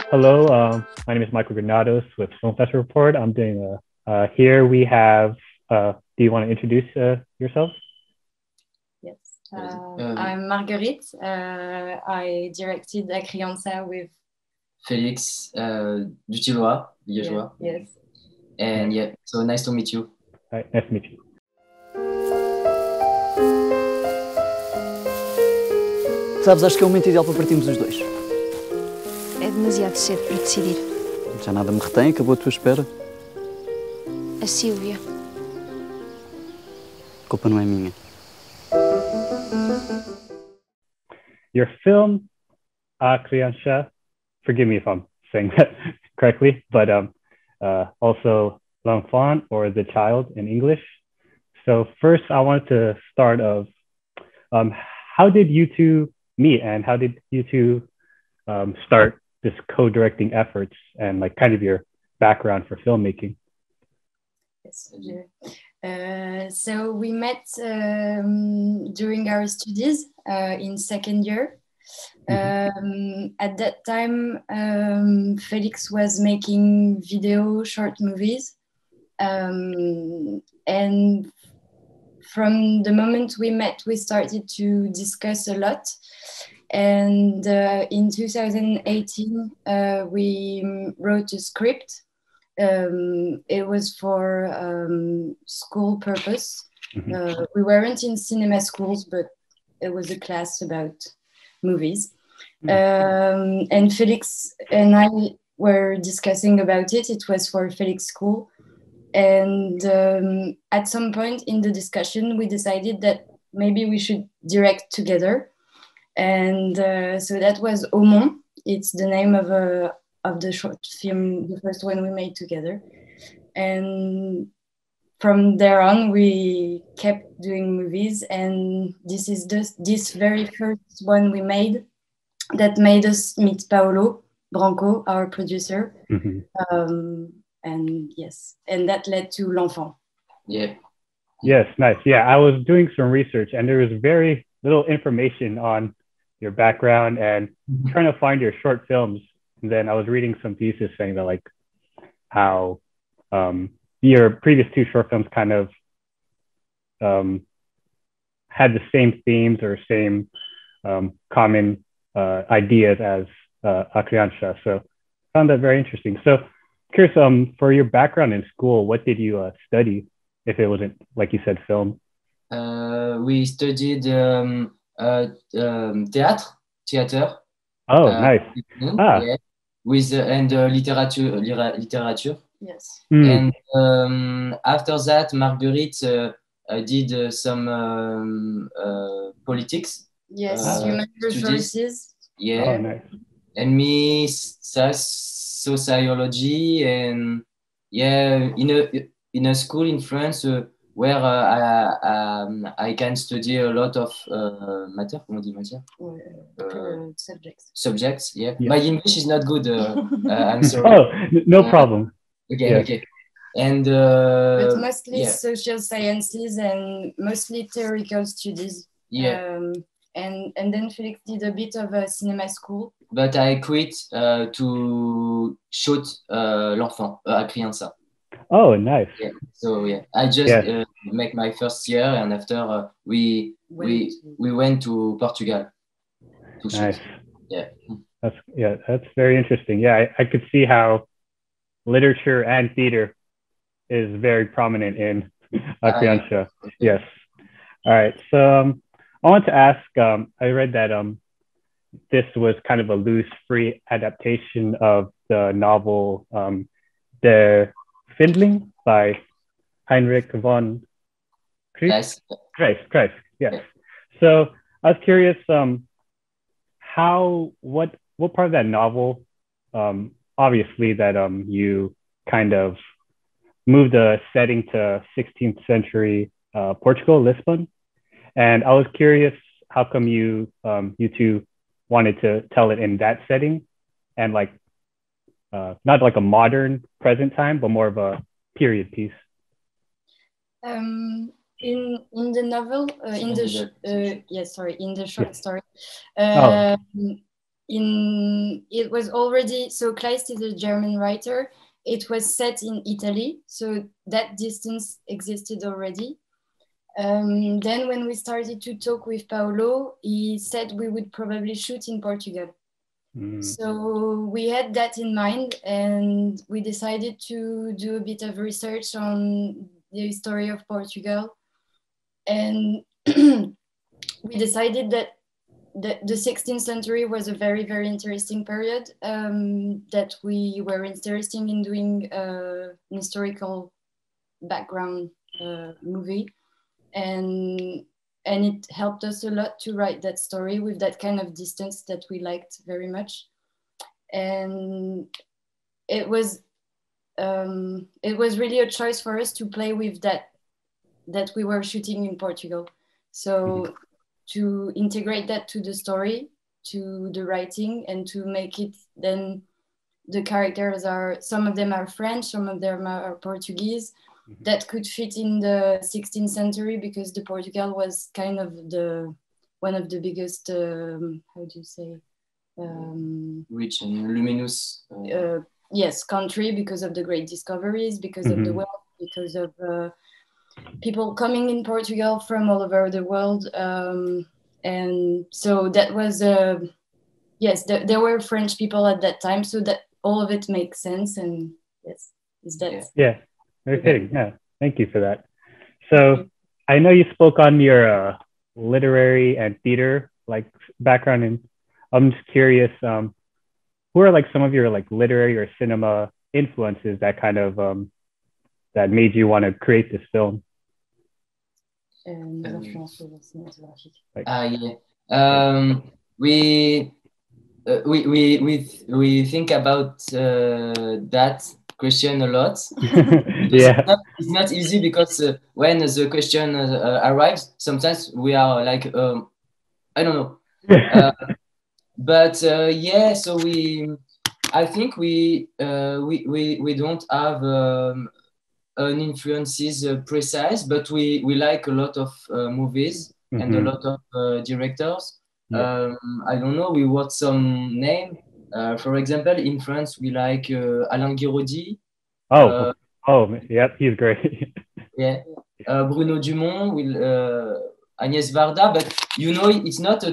Hello, my name is Michael Granados with Film Festival Report. I'm doing here we have, do you want to introduce yourself? Yes, I'm Marguerite. I directed CRIANÇA with Félix Dutilloy-Liégeois. Yes. And yeah, so nice to meet you. All right, nice to meet you. Sabes, acho que é o momento ideal para partirmos os dois. É demasiado cedo para decidir. Já nada me retém, acabou a tua espera. A Sílvia. A culpa não é minha. Your film, CRIANÇA, forgive me if I'm saying that correctly, but also L'Enfant, or the child in English. So first I wanted to start of, how did you two meet, and how did you two start this co-directing efforts, and like kind of your background for filmmaking? Yes. So we met during our studies in second year. At that time, Felix was making short movies. And from the moment we met, we started to discuss a lot. And in 2018, we wrote a script. It was for school purpose. We weren't in cinema schools, but it was a class about movies. And Felix and I were discussing about it. It was for Felix School. And at some point in the discussion, we decided that maybe we should direct together. And so that was Aumont. It's the name of the short film, the first one we made together. And from there on, we kept doing movies. And this is this very first one we made that made us meet Paolo Branco, our producer. And yes, and that led to L'Enfant. Yeah. Yes, nice. Yeah, I was doing some research and there was very little information on your background and trying to find your short films. And then I was reading some pieces saying that like how your previous two short films kind of had the same themes or same common ideas as CRIANÇA. So I found that very interesting. So curious, for your background in school, what did you study if it wasn't, like you said, film? We studied theater. Oh, nice. Yeah, with and literature. Yes. And after that, Marguerite did some politics. Yes, human resources. Yeah. Oh, nice. And me, sociology, and yeah, in a school in France where I can study a lot of matter. Comment on dit matière? Subjects. Subjects. Yeah. My English is not good. I'm sorry. Oh, no problem. Okay. Yeah. Okay. And but mostly social sciences and mostly theoretical studies. Yeah. And then Felix did a bit of a cinema school. But I quit to shoot L'Enfant à CRIANÇA. Oh, nice. Yeah. So yeah, I just make my first year, and after we went to Portugal to shoot. Nice. Yeah. That's very interesting. Yeah, I could see how literature and theater is very prominent in CRIANÇA. Yes. All right. So I want to ask, I read that this was kind of a loose, free adaptation of the novel Der Findling by Heinrich von Kleist. Kleist, yes. Yeah. So I was curious, what part of that novel, obviously that you kind of moved the setting to 16th century Portugal, Lisbon. And I was curious, how come you two wanted to tell it in that setting, and like not like a modern present time, but more of a period piece? In the novel, in the short story, it was already, so Kleist is a German writer. It was set in Italy, so that distance existed already. Then when we started to talk with Paolo, he said we would probably shoot in Portugal. So we had that in mind, and we decided to do a bit of research on the history of Portugal. And we decided that the 16th century was a very, very interesting period, that we were interested in doing an historical background movie. And it helped us a lot to write that story with that kind of distance that we liked very much. And it was really a choice for us to play with that we were shooting in Portugal. So to integrate that to the story, to the writing, and to make it, then the characters are, some of them are French, some of them are Portuguese, that could fit in the 16th century, because the Portugal was kind of one of the biggest, how do you say? Rich and luminous. Yes, country, because of the great discoveries, because of the wealth, because of people coming in Portugal from all over the world. And so that was, yes, there were French people at that time, so that all of it makes sense. And yes, is that? Yeah, very fitting. Yeah, thank you for that. So I know you spoke on your literary and theater like background, and I'm just curious, who are like some of your like literary or cinema influences that kind of that made you want to create this film? We think about that question a lot. Yeah, it's not easy, because when the question arrives, sometimes we are like, I don't know. But yeah, so I think we don't have an influences precise, but we like a lot of movies and a lot of directors. I don't know, we want some name. For example, in France, we like Alain Guiraudie. Oh, yep, he's great. Yeah, Bruno Dumont, Agnès Varda, but you know, it's not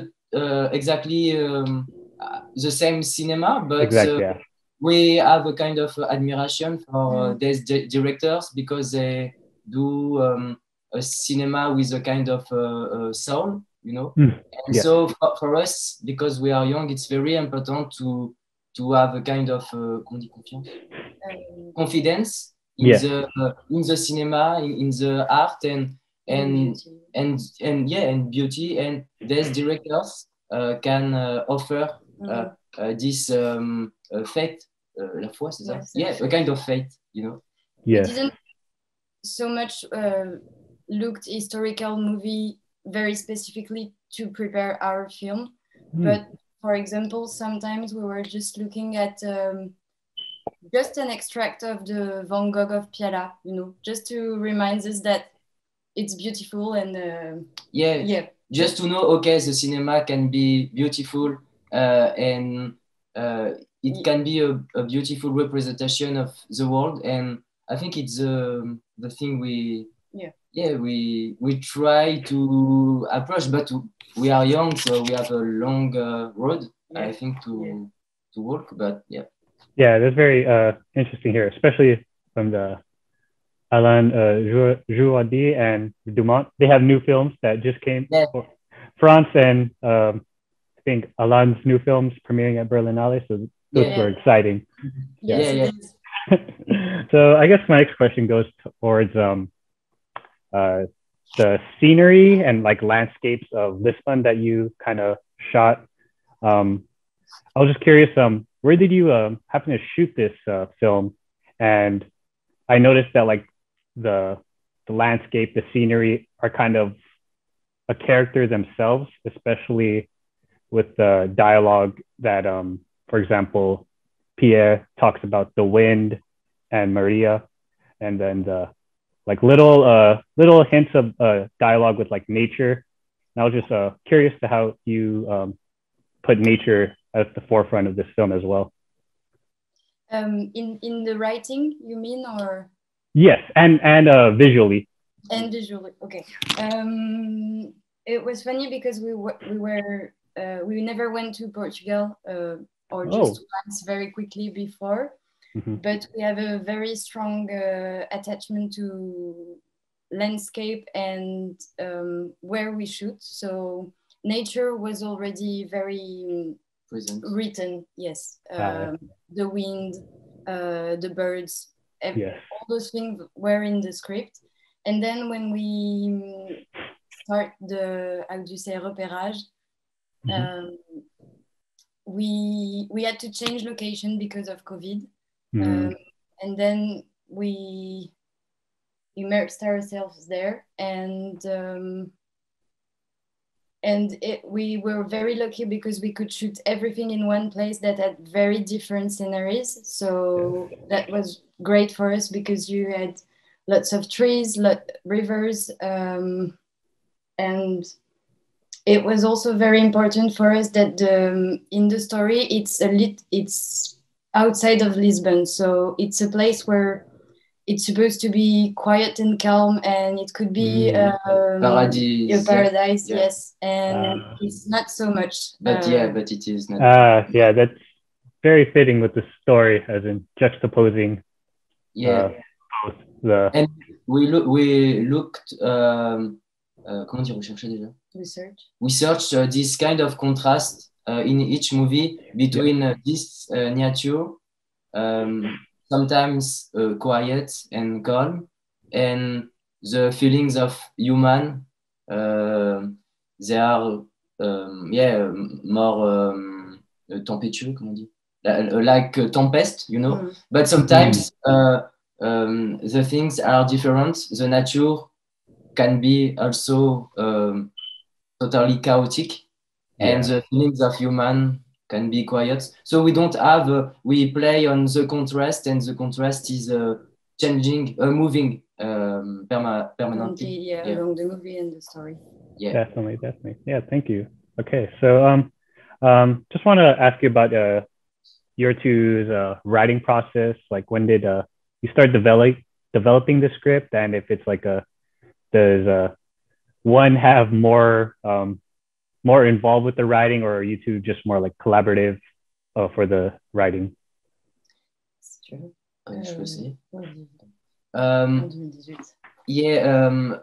exactly the same cinema, but exactly, we have a kind of admiration for these directors, because they do a cinema with a kind of soul, you know. And so for us, because we are young, it's very important to have a kind of confidence in the cinema, in the art, and beauty, and these directors can offer this faith, la foi, c'est ça? Yeah, a kind of faith, you know. We didn't so much looked historical movie very specifically to prepare our film, but for example, sometimes we were just looking at just an extract of the Van Gogh of Piala, you know, just to remind us that it's beautiful, and just to know, okay, the cinema can be beautiful, and it can be a beautiful representation of the world. And I think it's the thing we try to approach, but we are young, so we have a long road, I think, to work. But yeah, that's very interesting here, especially from the Alain Guiraudie and Dumont. They have new films that just came for France, and I think Alain's new films premiering at Berlinale, so those were exciting. So I guess my next question goes towards the scenery and like landscapes of Lisbon that you kind of shot. I was just curious, where did you happen to shoot this film? And I noticed that like the landscape, the scenery are kind of a character themselves, especially with the dialogue that, for example, Pierre talks about the wind and Maria, and then the like little hints of dialogue with like nature. And I was just curious to how you put nature at the forefront of this film as well. In the writing, you mean, or? Yes, and visually. And visually, okay. It was funny because we never went to Portugal, or just once very quickly before, but we have a very strong attachment to landscape and where we shoot. So nature was already very written. Yes, the wind, the birds, all those things were in the script. And then when we start the, how do you say, repérage, we had to change location because of COVID. And then we immersed ourselves there, and we were very lucky because we could shoot everything in one place that had very different sceneries. So that was great for us because you had lots of trees, rivers, and it was also very important for us that in the story it's outside of Lisbon, so it's a place where it's supposed to be quiet and calm, and it could be a paradise, yes, and it's not so much. But but it is not. Yeah, that's very fitting with the story, as in juxtaposing. Both the. And we looked. Comment dire, rechercher déjà? We searched this kind of contrast in each movie between this nature. Sometimes quiet and calm, and the feelings of human. They are more tempétueux, comment on dit, like tempest, you know. But sometimes the things are different. The nature can be also totally chaotic, and the feelings of human can be quiet. So we don't have, we play on the contrast, and the contrast is changing, moving permanently. Along the movie and the story. Definitely. Yeah, thank you. Okay, so just want to ask you about your two's writing process. Like, when did you start developing the script, and if it's like does one have more involved with the writing, or are you two just more like collaborative for the writing? It's true.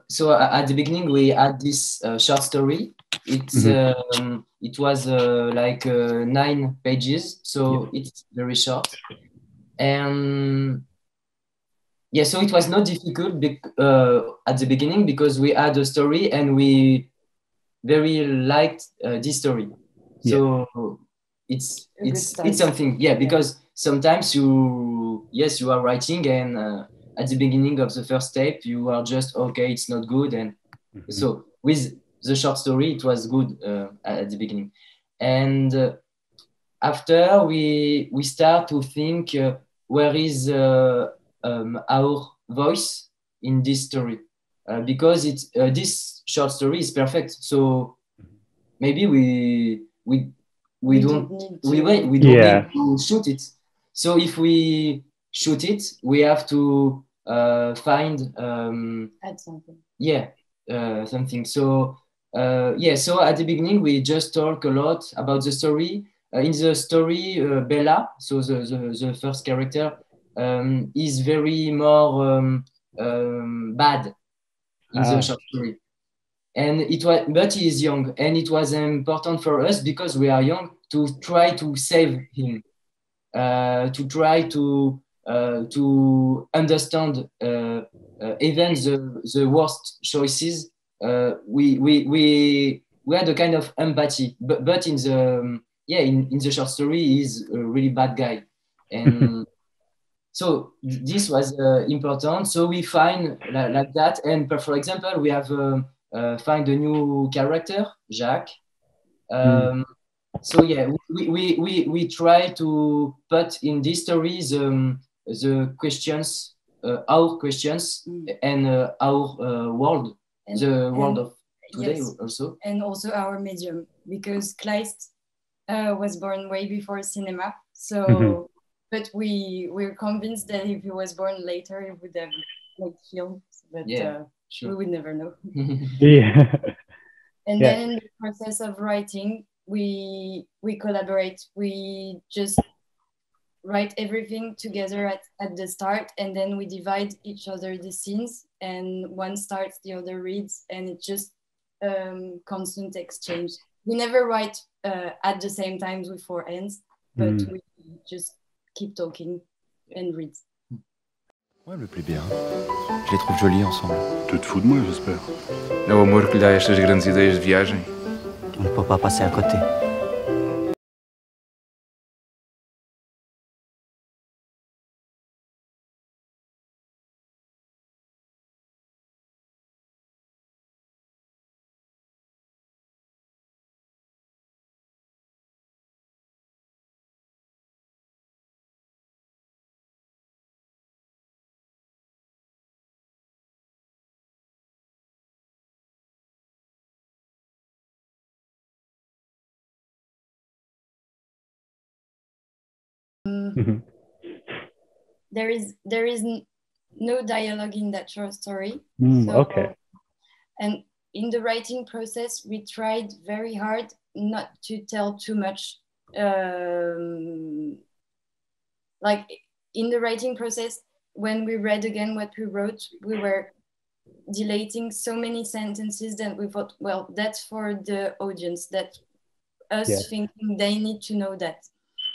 So at the beginning we had this short story. It was like 9 pages, so it's very short, and so it was not difficult at the beginning because we had a story and we very liked this story. So it's something, because sometimes you are writing, and at the beginning of the first step you are just okay, it's not good, and so with the short story it was good at the beginning, and after we start to think where is our voice in this story, because it's this short story is perfect, so maybe we don't need to shoot it. So if we shoot it, we have to find add something. Something. So so at the beginning we just talk a lot about the story. In the story, Bella, so the first character, is very more bad in the short story, and but he is young, and it was important for us because we are young to try to save him, to try to understand even the worst choices. We had a kind of empathy, but in the in the short story he's a really bad guy, and so this was important. So we find like that, and for example we have find a new character, Jacques. So we try to put in this story the questions, our questions, and our world, the world of today also, and also our medium, because Kleist was born way before cinema. So, but we're convinced that if he was born later, he would have made films. But sure. we would never know. Yeah. And then in the process of writing, we collaborate. We just write everything together at the start, and then we divide each other the scenes, and one starts, the other reads, and it's just constant exchange. We never write at the same time with four ends, but we just keep talking and read. Ouais, elle me plaît bien. Je les trouve jolies ensemble. Tu te fous de moi, j'espère. É o amor que lhe dá estas grandes ideias de viagem. On ne peut pas passer à côté. There is no dialogue in that short story. Okay. And in the writing process, we tried very hard not to tell too much. Like in the writing process, when we read again what we wrote, we were deleting so many sentences that we thought, well, that's for the audience, that us thinking they need to know that.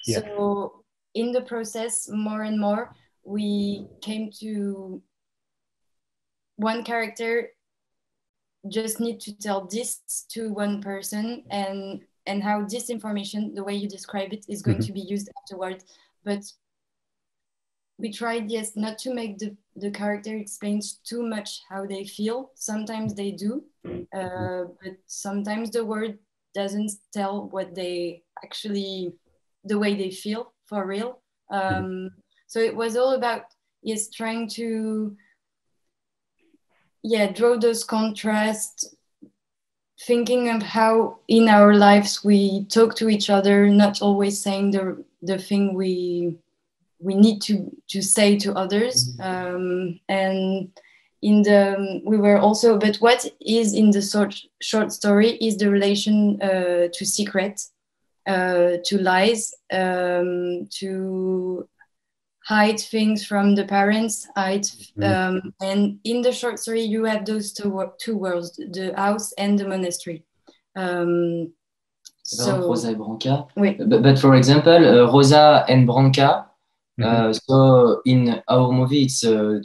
So in the process, more and more, we came to one character just need to tell this to one person, and how this information, the way you describe it, is going to be used afterward. But we tried, yes, not to make the character explains too much how they feel. Sometimes they do, but sometimes the word doesn't tell what they actually, the way they feel for real. So it was all about, yes, trying to, draw those contrasts, thinking of how in our lives we talk to each other, not always saying the thing we need to say to others. And in the, we were also, but what is in the short story is the relation to secret, to lies, to hide things from the parents, and in the short story you have those two worlds, the house and the monastery. So Rosa and Branca. Oui. But for example, Rosa and Branca. So in our movie, it's there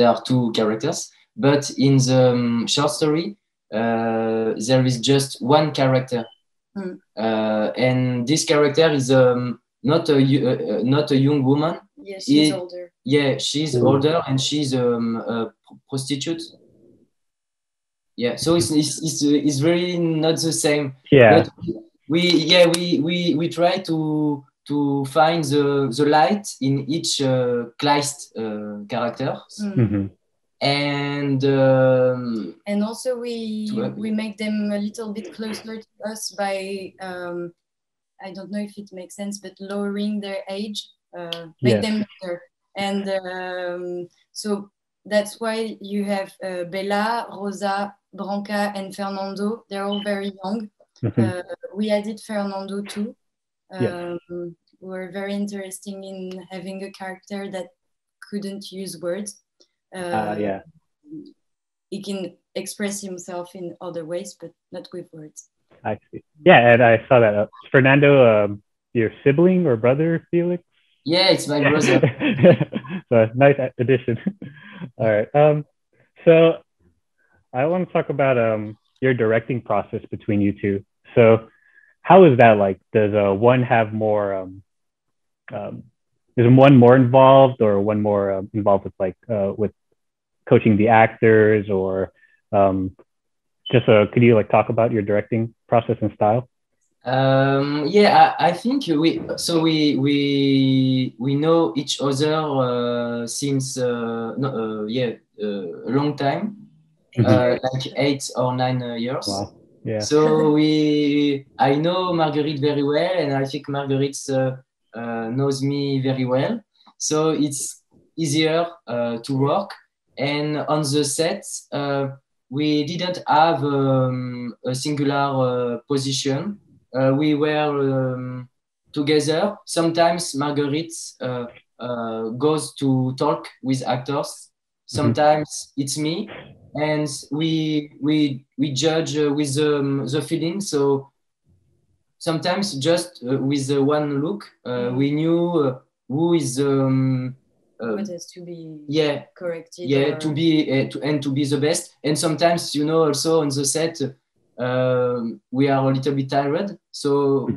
are two characters, but in the short story, there is just one character, and this character is not a young woman. Yeah, she's older. Yeah, she's older, and she's a prostitute. Yeah, so it's very not the same. Yeah. But we try to find the light in each Kleist character. And also we make them a little bit closer to us by I don't know if it makes sense, but lowering their age, make them younger. And so that's why you have Bella, Rosa, Branca, and Fernando. They're all very young. We added Fernando too. We're very interested in having a character that couldn't use words. He can express himself in other ways, but not with words. I see. Yeah, and I saw that. Fernando, your sibling or brother, Felix? Yeah, it's my brother. So nice addition. All right. So I want to talk about your directing process between you two. So how is that like? Does one have more? Is one more involved, or one more involved with like with coaching the actors, or just could you like talk about your directing process and style? I think we know each other since a long time, like 8 or 9 years. Wow. Yeah. So I know Marguerite very well, and I think Marguerite knows me very well. So it's easier to work. And on the set, we didn't have a singular position. We were together. Sometimes Marguerite goes to talk with actors. Sometimes it's me, and we judge with the feeling. So sometimes just with one look, we knew who is what has to be corrected. Yeah, to be and to be the best. And sometimes, you know, also on the set, we are a little bit tired. So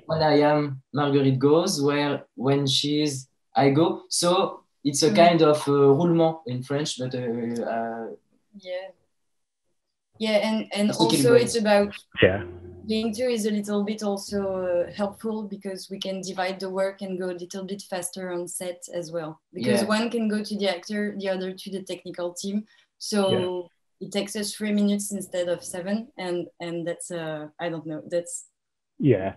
when I am, Marguerite goes. When she is, I go. So it's a kind of roulement in French, but and also it's about yeah. being two is a little bit also helpful because we can divide the work and go a little bit faster on set as well. Because one can go to the actor, the other to the technical team. So it takes us 3 minutes instead of 7, and that's I don't know. That's yeah.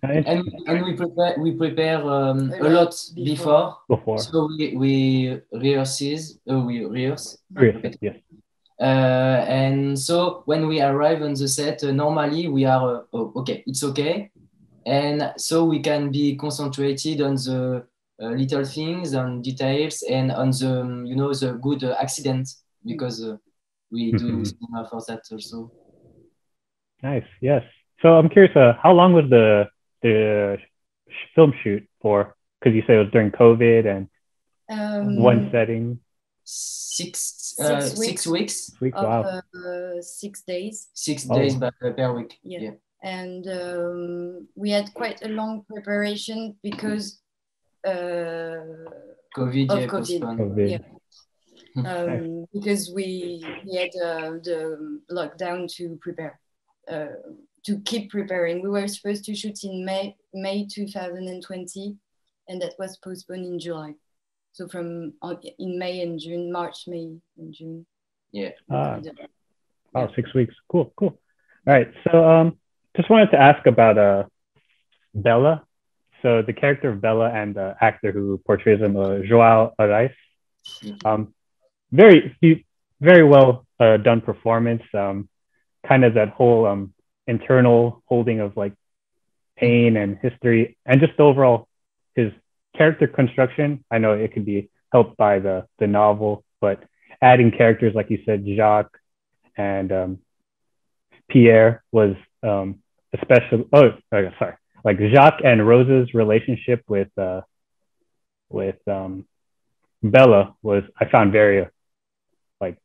And we prepare a lot before. So we rehearse. Yes. And so when we arrive on the set, normally we are okay, it's okay, and so we can be concentrated on the little things, on details, and on the the good accidents, because we do cinema for that also. Nice. Yes. So I'm curious, how long was the film shoot for? Because you said it was during COVID and one setting. 6 weeks. Wow. 6 days. 6 days per week. Yeah. And we had quite a long preparation because COVID. Yeah. Because we had the lockdown to prepare, to keep preparing. We were supposed to shoot in May 2020, and that was postponed in July. So in May and June, March, May and June. Yeah. Wow, 6 weeks. Cool. All right. So just wanted to ask about Bella. So the character of Bella and the actor who portrays him, João Arraes. Very well done performance. Kind of that whole internal holding of like pain and history, and just overall his character construction. I know it could be helped by the novel, but adding characters like you said, Jacques and Pierre was especially. Like Jacques and Rose's relationship with Bella was, I found, very like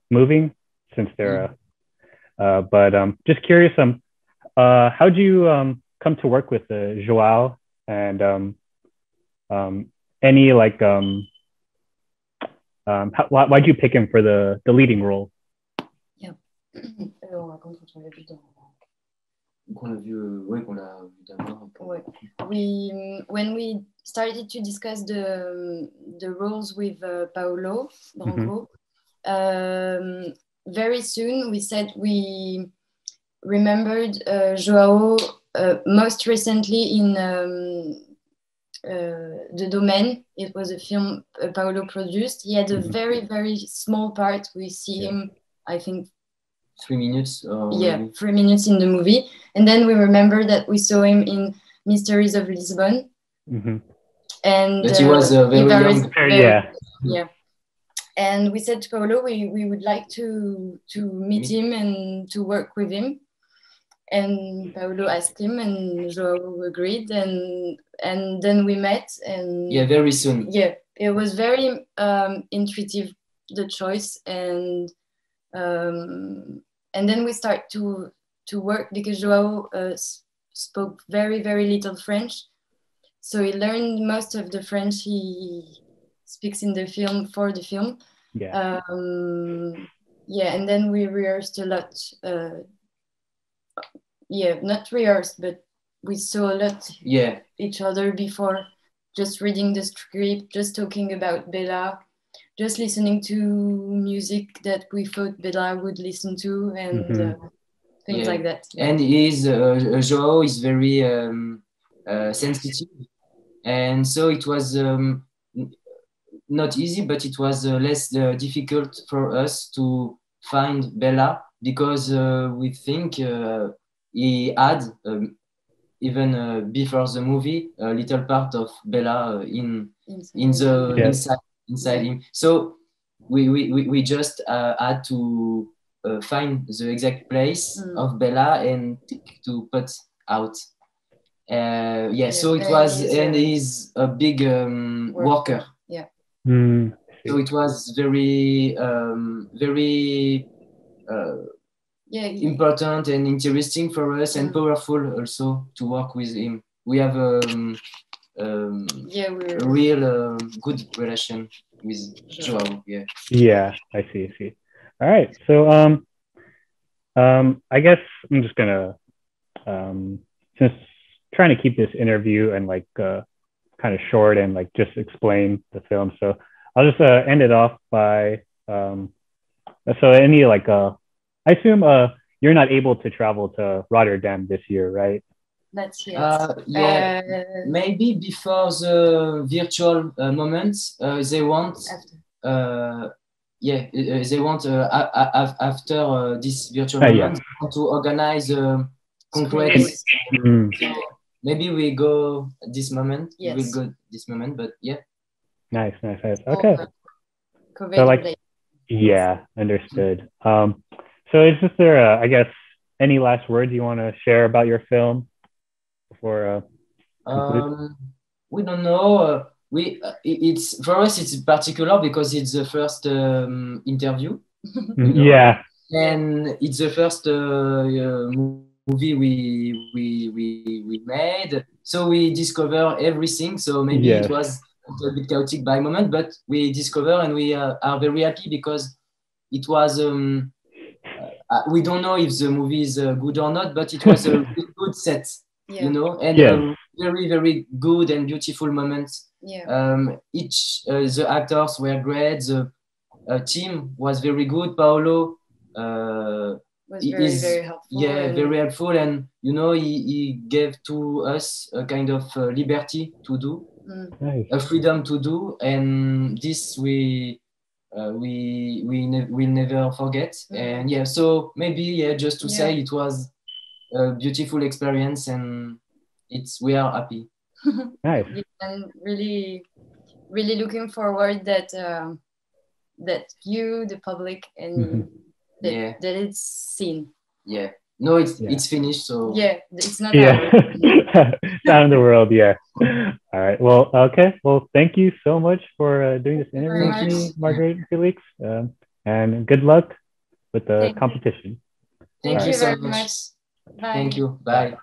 moving, since they're but just curious, how do you come to work with João, and any like why'd you pick him for the leading role? Yeah. When we started to discuss the roles with Paolo Branco, very soon we said we remembered João most recently in The Domaine. It was a film Paolo produced. He had a very, very small part. We see him, I think, 3 minutes. 3 minutes in the movie. And then we remember that we saw him in Mysteries of Lisbon. And but he was very young. Yeah. And we said to Paolo, we would like to meet him and to work with him. And Paolo asked him, and João agreed, and then we met. And very soon. Yeah, it was very intuitive, the choice, and then we start to work, because João spoke very, very little French, so he learned most of the French he speaks in the film for the film. And then we rehearsed a lot. Not rehearsed, but we saw a lot each other before, just reading the script, just talking about Bella, just listening to music that we thought Bella would listen to, things like that. And Joao is very sensitive, and so it was not easy, but it was less difficult for us to find Bella, because we think he had even before the movie a little part of Bella inside him. So we just had to find the exact place of Bella and to put out. So it was, and he's a big worker. Yeah. So it was very important and interesting for us, and powerful also to work with him. We have a real good relation with Joao. Yeah, I see. All right, so I guess I'm just gonna since trying to keep this interview and like kind of short and like just explain the film, so I'll just end it off by so any like I assume you're not able to travel to Rotterdam this year, right? That's maybe before the virtual moments they want they want after this virtual moment to organize concrete. Maybe we go this moment. Yes. We'll go this moment, but yeah. Nice. Okay. So like, yeah, understood. So is there, I guess, any last words you want to share about your film before? We don't know. It's for us. It's particular because it's the first interview. Yeah. And it's the first movie we made. So we discover everything. So maybe it was a bit chaotic by moment, but we discover, and we are very happy because it was. We don't know if the movie is good or not, but it was a really good set, you know, and very, very good and beautiful moments. Each the actors were great. The team was very good. Paolo was very helpful. Very helpful, and you know, he gave to us a kind of liberty to do, a freedom to do, and this we'll never forget. And so maybe just to say it was a beautiful experience, and we are happy. Nice. And really looking forward that that you, the public, and that it's seen. No, it's finished, so it's not it's out of the world. All right, well, okay, well, thank you so much for doing this interview, Marguerite Felix, and good luck with the competition. Thank you very much. Bye. Thank you. Bye.